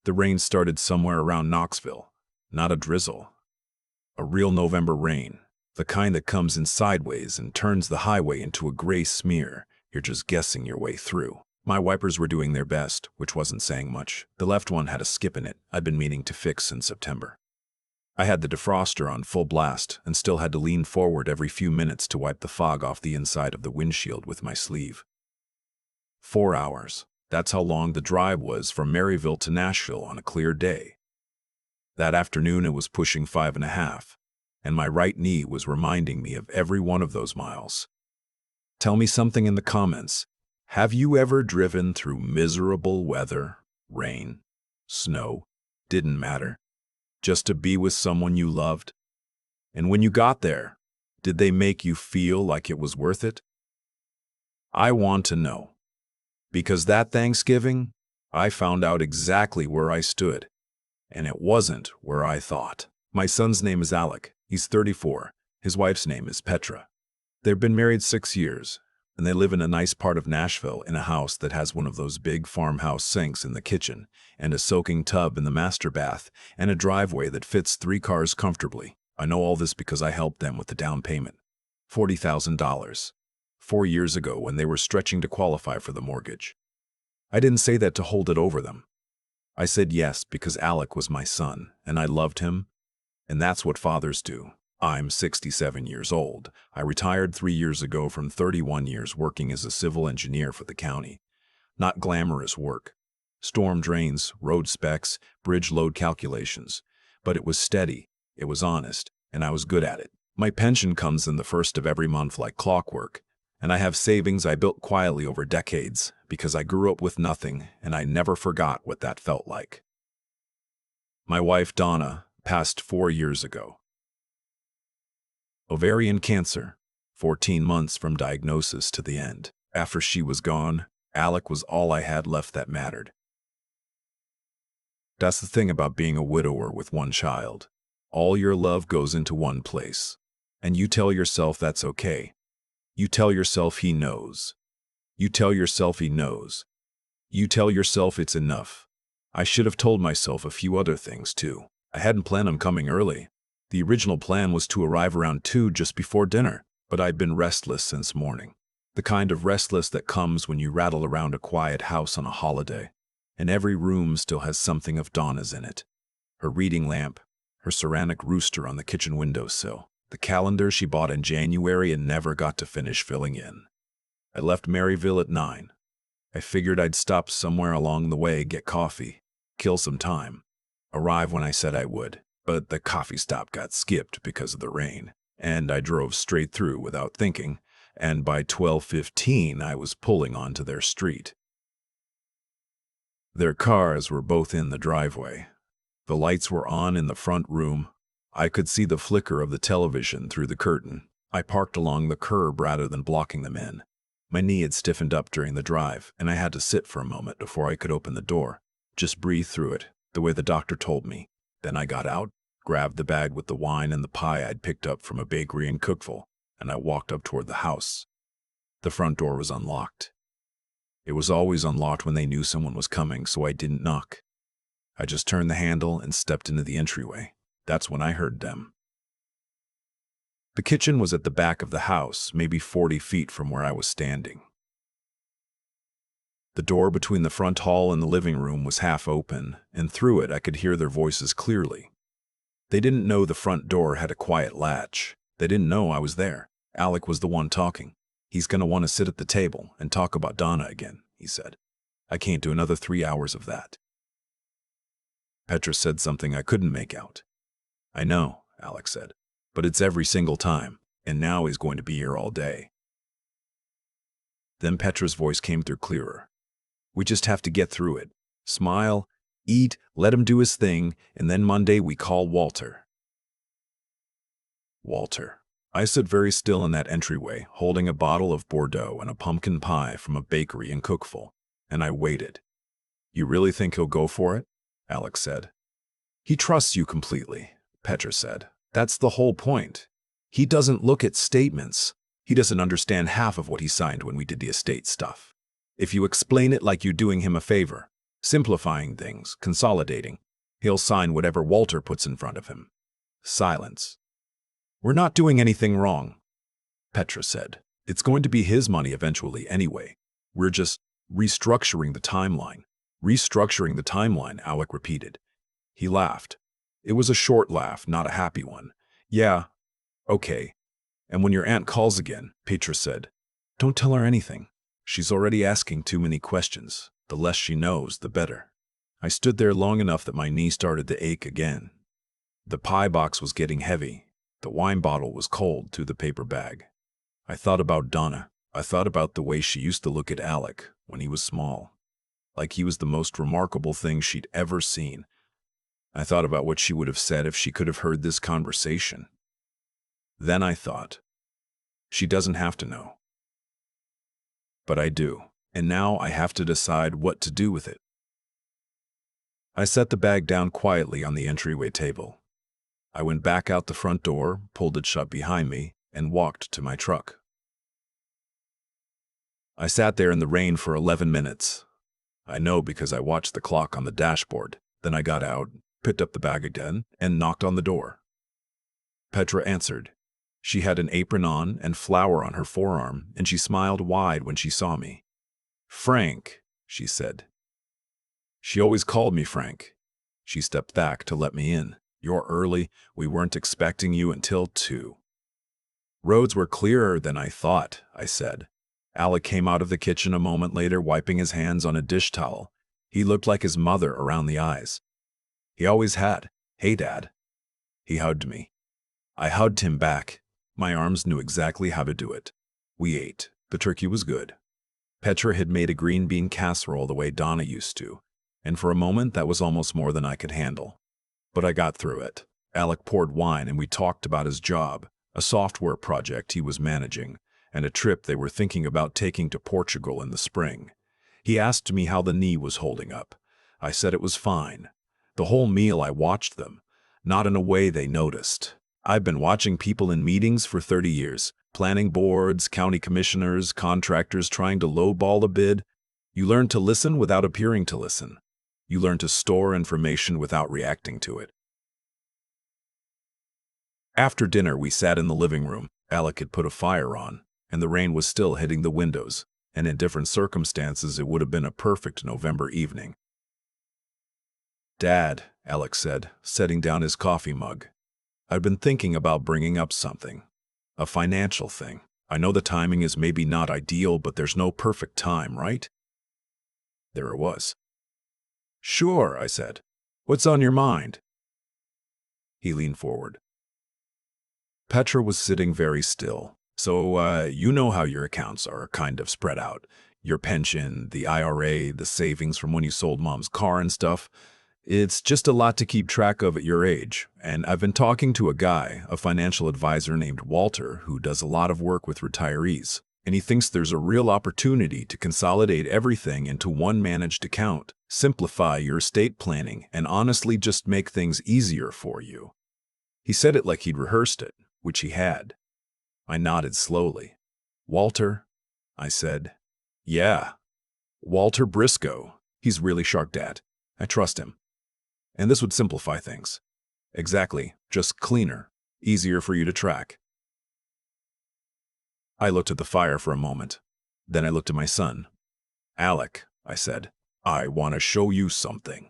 The rain started somewhere around Knoxville. Not a drizzle. A real November rain. The kind that comes in sideways and turns the highway into a gray smear. You're just guessing your way through. My wipers were doing their best, which wasn't saying much. The left one had a skip in it I'd been meaning to fix in September. I had the defroster on full blast and still had to lean forward every few minutes to wipe the fog off the inside of the windshield with my sleeve. 4 hours. That's how long the drive was from Maryville to Nashville on a clear day. That afternoon it was pushing 5.5, and my right knee was reminding me of every one of those miles. Tell me something in the comments. Have you ever driven through miserable weather, rain, snow? Didn't matter. Just to be with someone you loved? And when you got there, did they make you feel like it was worth it? I want to know. Because that Thanksgiving, I found out exactly where I stood, and it wasn't where I thought. My son's name is Alec. He's 34. His wife's name is Petra. They've been married 6 years, and they live in a nice part of Nashville in a house that has one of those big farmhouse sinks in the kitchen, and a soaking tub in the master bath, and a driveway that fits 3 cars comfortably. I know all this because I helped them with the down payment. $40,000. 4 years ago when they were stretching to qualify for the mortgage. I didn't say that to hold it over them. I said yes because Alec was my son, and I loved him, and that's what fathers do. I'm 67 years old. I retired 3 years ago from 31 years working as a civil engineer for the county. Not glamorous work. Storm drains, road specs, bridge load calculations. But it was steady, it was honest, and I was good at it. My pension comes in the first of every month like clockwork, and I have savings I built quietly over decades because I grew up with nothing and I never forgot what that felt like. My wife, Donna, passed 4 years ago. Ovarian cancer, 14 months from diagnosis to the end. After she was gone, Alec was all I had left that mattered. That's the thing about being a widower with one child. All your love goes into one place, and you tell yourself that's okay. You tell yourself he knows. You tell yourself he knows. You tell yourself it's enough. I should have told myself a few other things too. I hadn't planned on coming early. The original plan was to arrive around 2 just before dinner, but I'd been restless since morning. The kind of restless that comes when you rattle around a quiet house on a holiday, and every room still has something of Donna's in it. Her reading lamp, her ceramic rooster on the kitchen windowsill, the calendar she bought in January and never got to finish filling in. I left Maryville at 9. I figured I'd stop somewhere along the way, get coffee, kill some time, arrive when I said I would. But the coffee stop got skipped because of the rain, and I drove straight through without thinking, and by 12:15 I was pulling onto their street. Their cars were both in the driveway. The lights were on in the front room. I could see the flicker of the television through the curtain. I parked along the curb rather than blocking them in. My knee had stiffened up during the drive, and I had to sit for a moment before I could open the door. Just breathe through it, the way the doctor told me. Then I got out, grabbed the bag with the wine and the pie I'd picked up from a bakery in Cookeville, and I walked up toward the house. The front door was unlocked. It was always unlocked when they knew someone was coming, so I didn't knock. I just turned the handle and stepped into the entryway. That's when I heard them. The kitchen was at the back of the house, maybe 40 feet from where I was standing. The door between the front hall and the living room was half open, and through it I could hear their voices clearly. They didn't know the front door had a quiet latch. They didn't know I was there. Alec was the one talking. He's going to want to sit at the table and talk about Donna again, he said. I can't do another 3 hours of that. Petra said something I couldn't make out. I know, Alec said, but it's every single time, and now he's going to be here all day. Then Petra's voice came through clearer. We just have to get through it. Smile, eat, let him do his thing, and then Monday we call Walter. Walter. I stood very still in that entryway, holding a bottle of Bordeaux and a pumpkin pie from a bakery in Cookeville, and I waited. You really think he'll go for it? Alec said. He trusts you completely, Petra said. That's the whole point. He doesn't look at statements. He doesn't understand half of what he signed when we did the estate stuff. If you explain it like you're doing him a favor, Simplifying things, consolidating. He'll sign whatever Walter puts in front of him. Silence. We're not doing anything wrong, Petra said. It's going to be his money eventually anyway. We're just restructuring the timeline. Restructuring the timeline, Alec repeated. He laughed. It was a short laugh, not a happy one. Yeah, okay. And when your aunt calls again, Petra said, don't tell her anything. She's already asking too many questions. The less she knows, the better. I stood there long enough that my knee started to ache again. The pie box was getting heavy. The wine bottle was cold through the paper bag. I thought about Donna. I thought about the way she used to look at Alec when he was small, like he was the most remarkable thing she'd ever seen. I thought about what she would have said if she could have heard this conversation. Then I thought, she doesn't have to know. But I do, and now I have to decide what to do with it. I set the bag down quietly on the entryway table. I went back out the front door, pulled it shut behind me, and walked to my truck. I sat there in the rain for 11 minutes. I know because I watched the clock on the dashboard. Then I got out, picked up the bag again, and knocked on the door. Petra answered. She had an apron on and flour on her forearm, and she smiled wide when she saw me. Frank, she said. She always called me Frank. She stepped back to let me in. You're early. We weren't expecting you until 2. Roads were clearer than I thought, I said. Alec came out of the kitchen a moment later, wiping his hands on a dish towel. He looked like his mother around the eyes. He always had. Hey, Dad. He hugged me. I hugged him back. My arms knew exactly how to do it. We ate. The turkey was good. Petra had made a green bean casserole the way Donna used to, and for a moment that was almost more than I could handle. But I got through it. Alec poured wine and we talked about his job, a software project he was managing, and a trip they were thinking about taking to Portugal in the spring. He asked me how the knee was holding up. I said it was fine. The whole meal I watched them, not in a way they noticed. I've been watching people in meetings for 30 years, planning boards, county commissioners, contractors trying to lowball a bid. You learn to listen without appearing to listen. You learn to store information without reacting to it. After dinner, we sat in the living room. Alec had put a fire on, and the rain was still hitting the windows, and in different circumstances it would have been a perfect November evening. Dad, Alec said, setting down his coffee mug. I've been thinking about bringing up something. A financial thing. I know the timing is maybe not ideal, but there's no perfect time, right? There it was. Sure, I said. What's on your mind? He leaned forward. Petra was sitting very still. So, you know how your accounts are kind of spread out. Your pension, the IRA, the savings from when you sold Mom's car and stuff. It's just a lot to keep track of at your age. And I've been talking to a guy, a financial advisor named Walter, who does a lot of work with retirees. And he thinks there's a real opportunity to consolidate everything into one managed account, simplify your estate planning, and honestly just make things easier for you. He said it like he'd rehearsed it, which he had. I nodded slowly. Walter? I said. Yeah. Walter Briscoe. He's really sharp, Dad. I trust him. And this would simplify things. Exactly. Just cleaner. Easier for you to track. I looked at the fire for a moment. Then I looked at my son. Alec, I said, I want to show you something.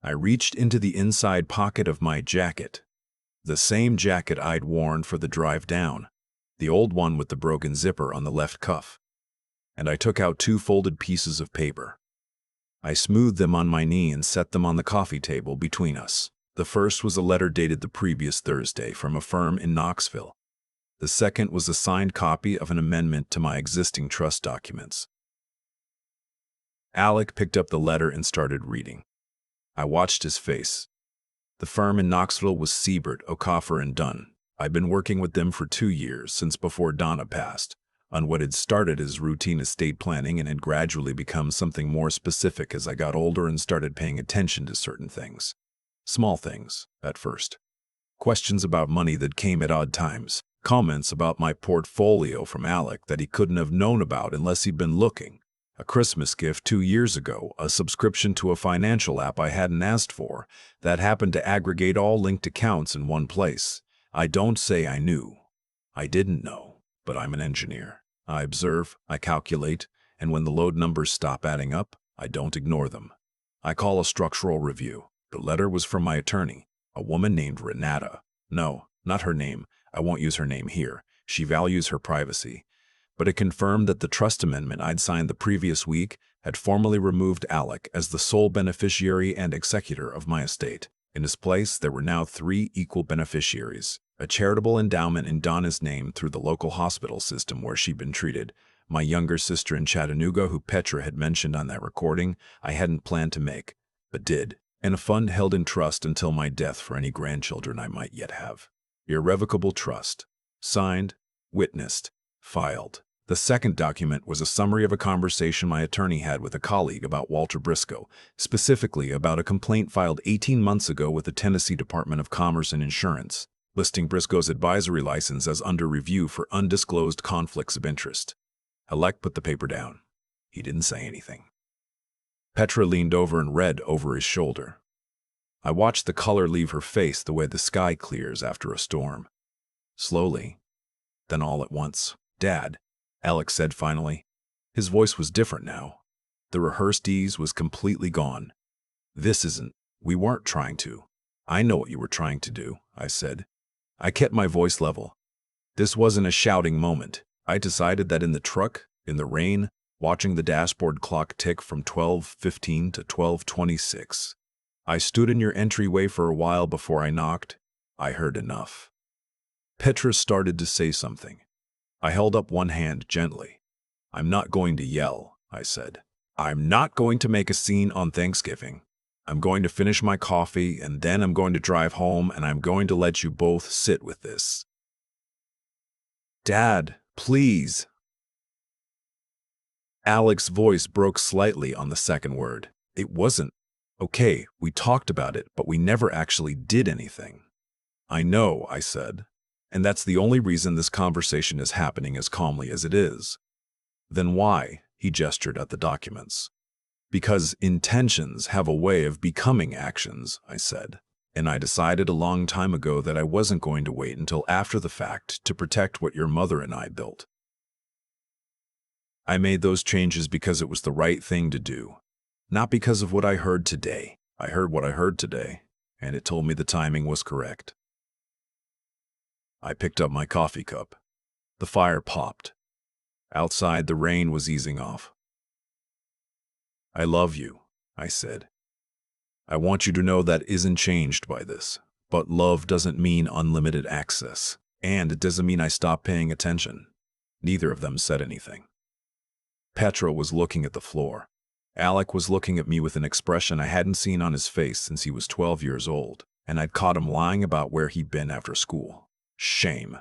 I reached into the inside pocket of my jacket. The same jacket I'd worn for the drive down. The old one with the broken zipper on the left cuff. And I took out 2 folded pieces of paper. I smoothed them on my knee and set them on the coffee table between us. The first was a letter dated the previous Thursday from a firm in Knoxville. The second was a signed copy of an amendment to my existing trust documents. Alec picked up the letter and started reading. I watched his face. The firm in Knoxville was Siebert, O'Coffer & Dunn. I'd been working with them for 2 years, since before Donna passed, on what had started as routine estate planning and had gradually become something more specific as I got older and started paying attention to certain things. Small things, at first. Questions about money that came at odd times. Comments about my portfolio from Alec that he couldn't have known about unless he'd been looking. A Christmas gift 2 years ago, a subscription to a financial app I hadn't asked for, that happened to aggregate all linked accounts in one place. I don't say I knew. I didn't know, but I'm an engineer. I observe, I calculate, and when the load numbers stop adding up, I don't ignore them. I call a structural review. The letter was from my attorney, a woman named Renata. No, not her name. I won't use her name here. She values her privacy. But it confirmed that the trust amendment I'd signed the previous week had formally removed Alec as the sole beneficiary and executor of my estate. In his place, there were now 3 equal beneficiaries: a charitable endowment in Donna's name through the local hospital system where she'd been treated, my younger sister in Chattanooga, who Petra had mentioned on that recording I hadn't planned to make, but did, and a fund held in trust until my death for any grandchildren I might yet have. Irrevocable trust. Signed, witnessed, filed. The second document was a summary of a conversation my attorney had with a colleague about Walter Briscoe, specifically about a complaint filed 18 months ago with the Tennessee Department of Commerce and Insurance, listing Briscoe's advisory license as under review for undisclosed conflicts of interest. Alec put the paper down. He didn't say anything. Petra leaned over and read over his shoulder. I watched the color leave her face the way the sky clears after a storm. Slowly, then all at once. "Dad," Alec said finally. His voice was different now. The rehearsed ease was completely gone. We weren't trying to. "I know what you were trying to do," I said. I kept my voice level. This wasn't a shouting moment. I decided that in the truck, in the rain, watching the dashboard clock tick from 12:15 to 12:26. I stood in your entryway for a while before I knocked. I heard enough. Petra started to say something. I held up one hand gently. "I'm not going to yell," I said. "I'm not going to make a scene on Thanksgiving. I'm going to finish my coffee, and then I'm going to drive home, and I'm going to let you both sit with this." "Dad, please." Alec's voice broke slightly on the second word. "It wasn't. Okay, we talked about it, but we never actually did anything." "I know," I said. "And that's the only reason this conversation is happening as calmly as it is." "Then why?" He gestured at the documents. "Because intentions have a way of becoming actions," I said. "And I decided a long time ago that I wasn't going to wait until after the fact to protect what your mother and I built. I made those changes because it was the right thing to do, not because of what I heard today. I heard what I heard today, and it told me the timing was correct." I picked up my coffee cup. The fire popped. Outside, the rain was easing off. "I love you," I said. "I want you to know that isn't changed by this. But love doesn't mean unlimited access, and it doesn't mean I stop paying attention." Neither of them said anything. Petra was looking at the floor. Alec was looking at me with an expression I hadn't seen on his face since he was 12 years old, and I'd caught him lying about where he'd been after school. Shame.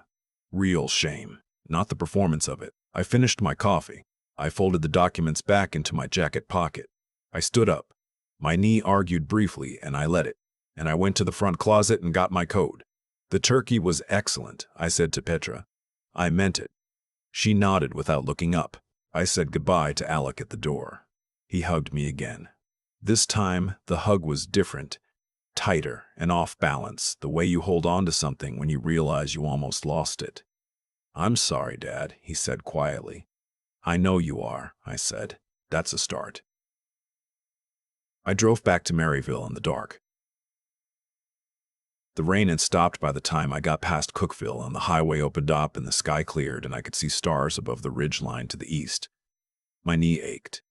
Real shame. Not the performance of it. I finished my coffee. I folded the documents back into my jacket pocket. I stood up. My knee argued briefly, and I let it. And I went to the front closet and got my coat. "The turkey was excellent," I said to Petra. I meant it. She nodded without looking up. I said goodbye to Alec at the door. He hugged me again. This time, the hug was different. Tighter and off balance, the way you hold on to something when you realize you almost lost it. "I'm sorry, Dad," he said quietly. "I know you are," I said. "That's a start." I drove back to Maryville in the dark. The rain had stopped by the time I got past Cookville, and the highway opened up and the sky cleared and I could see stars above the ridge line to the east. My knee ached.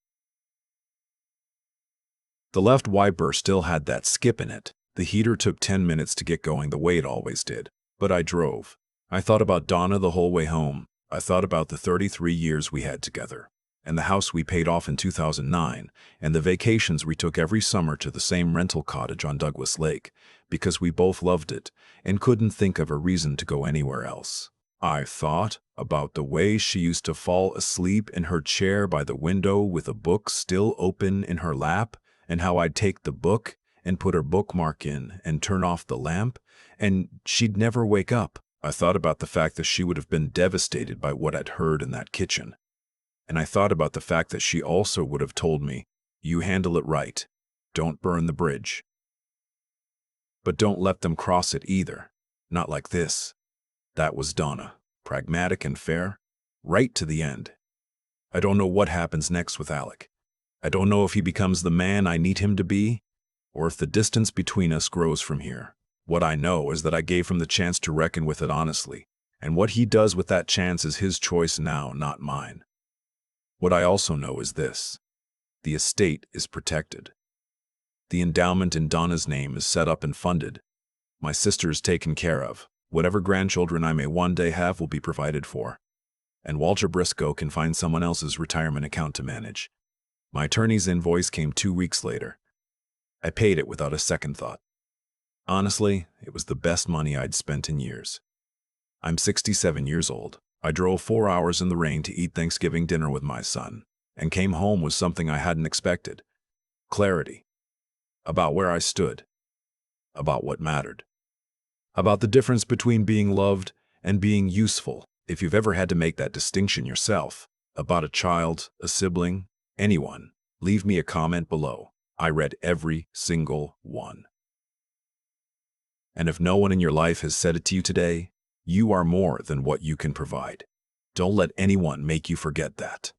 The left wiper still had that skip in it. The heater took 10 minutes to get going the way it always did. But I drove. I thought about Donna the whole way home. I thought about the 33 years we had together, and the house we paid off in 2009, and the vacations we took every summer to the same rental cottage on Douglas Lake, because we both loved it and couldn't think of a reason to go anywhere else. I thought about the way she used to fall asleep in her chair by the window with a book still open in her lap, and how I'd take the book and put her bookmark in and turn off the lamp, and she'd never wake up. I thought about the fact that she would have been devastated by what I'd heard in that kitchen. And I thought about the fact that she also would have told me, "You handle it right. Don't burn the bridge. But don't let them cross it either. Not like this." That was Donna, pragmatic and fair, right to the end. I don't know what happens next with Alec. I don't know if he becomes the man I need him to be, or if the distance between us grows from here. What I know is that I gave him the chance to reckon with it honestly, and what he does with that chance is his choice now, not mine. What I also know is this: the estate is protected. The endowment in Donna's name is set up and funded. My sister is taken care of. Whatever grandchildren I may one day have will be provided for. And Walter Briscoe can find someone else's retirement account to manage. My attorney's invoice came 2 weeks later. I paid it without a second thought. Honestly, it was the best money I'd spent in years. I'm 67 years old. I drove 4 hours in the rain to eat Thanksgiving dinner with my son, and came home with something I hadn't expected: clarity. About where I stood. About what mattered. About the difference between being loved and being useful, if you've ever had to make that distinction yourself. About a child, a sibling, anyone, leave me a comment below. I read every single one. And if no one in your life has said it to you today, you are more than what you can provide. Don't let anyone make you forget that.